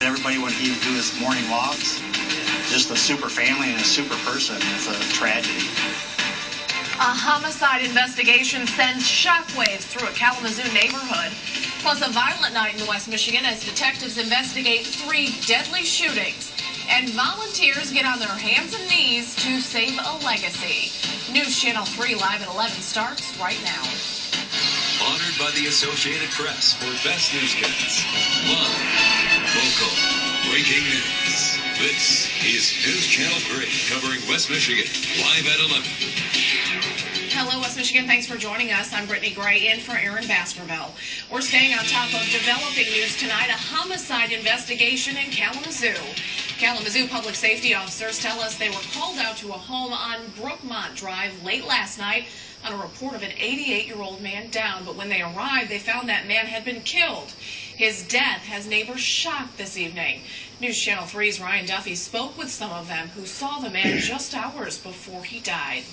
everybody when he would do his morning walks. Just a super family and a super person. It's a tragedy. A homicide investigation sends shockwaves through a Kalamazoo neighborhood. Plus a violent night in West Michigan as detectives investigate 3 deadly shootings. And volunteers get on their hands and knees to save a legacy. News Channel 3 live at 11 starts right now. Honored by the Associated Press for Best Newscasts. Live, local, breaking news. This is News Channel 3 covering West Michigan live at 11. Hello, West Michigan. Thanks for joining us. I'm Brittany Gray in for Aaron Baskerville. We're staying on top of developing news tonight. A homicide investigation in Kalamazoo. Kalamazoo public safety officers tell us they were called out to a home on Brookmont Drive late last night on a report of an 88-year-old man down. But when they arrived, they found that man had been killed. His death has neighbors shocked this evening. News Channel 3's Ryan Duffy spoke with some of them who saw the man just hours before he died.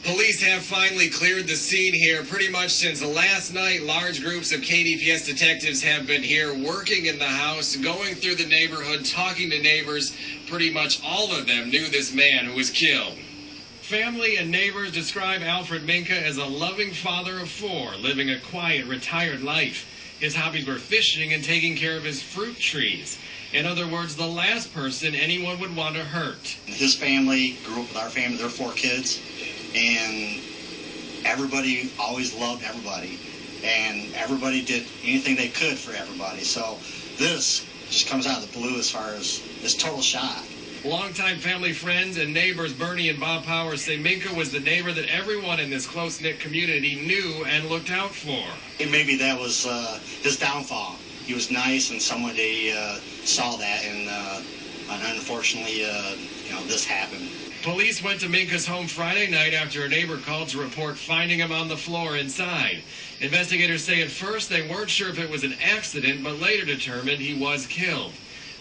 Police have finally cleared the scene here. Pretty much since last night, large groups of KDPS detectives have been here working in the house, going through the neighborhood, talking to neighbors. Pretty much all of them knew this man who was killed. Family and neighbors describe Alfred MINKA as a loving father of 4, living a quiet, retired life. His hobbies were fishing and taking care of his fruit trees. In other words, the last person anyone would want to hurt. His family grew up with our family. There are 4 kids. And everybody always loved everybody, and everybody did anything they could for everybody. So this just comes out of the blue as far as this total shock. Longtime family friends and neighbors Bernie and Bob Powers say MINKA was the neighbor that everyone in this close-knit community knew and looked out for. And maybe that was his downfall. He was nice, and somebody saw that, and unfortunately, this happened. Police went to MINKA's home Friday night after a neighbor called to report finding him on the floor inside. Investigators say at first they weren't sure if it was an accident, but later determined he was killed.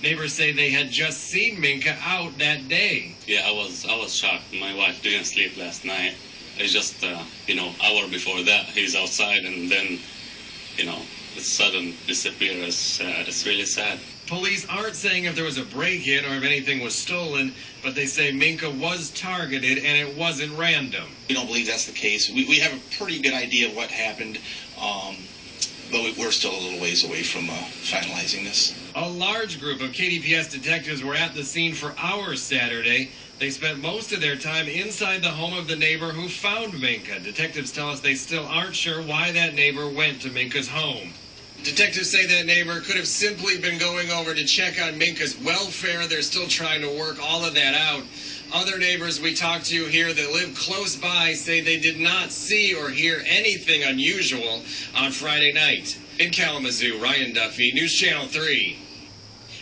Neighbors say they had just seen MINKA out that day. Yeah, I was shocked. My wife didn't sleep last night. It's just, hour before that, he's outside, and then, the sudden disappearance. It's really sad. Police aren't saying if there was a break-in or if anything was stolen, but they say MINKA was targeted and it wasn't random. We don't believe that's the case. We have a pretty good idea of what happened, but we're still a little ways away from finalizing this. A large group of KDPS detectives were at the scene for hours Saturday. They spent most of their time inside the home of the neighbor who found MINKA. Detectives tell us they still aren't sure why that neighbor went to MINKA's home. Detectives say that neighbor could have simply been going over to check on MINKA's welfare. They're still trying to work all of that out. Other neighbors we talked to here that live close by say they did not see or hear anything unusual on Friday night. In Kalamazoo, Ryan Duffy, News Channel 3.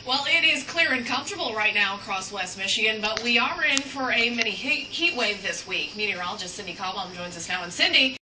Well, it is clear and comfortable right now across West Michigan, but we are in for a mini heat wave this week. Meteorologist Cindy Cobham joins us now. And Cindy,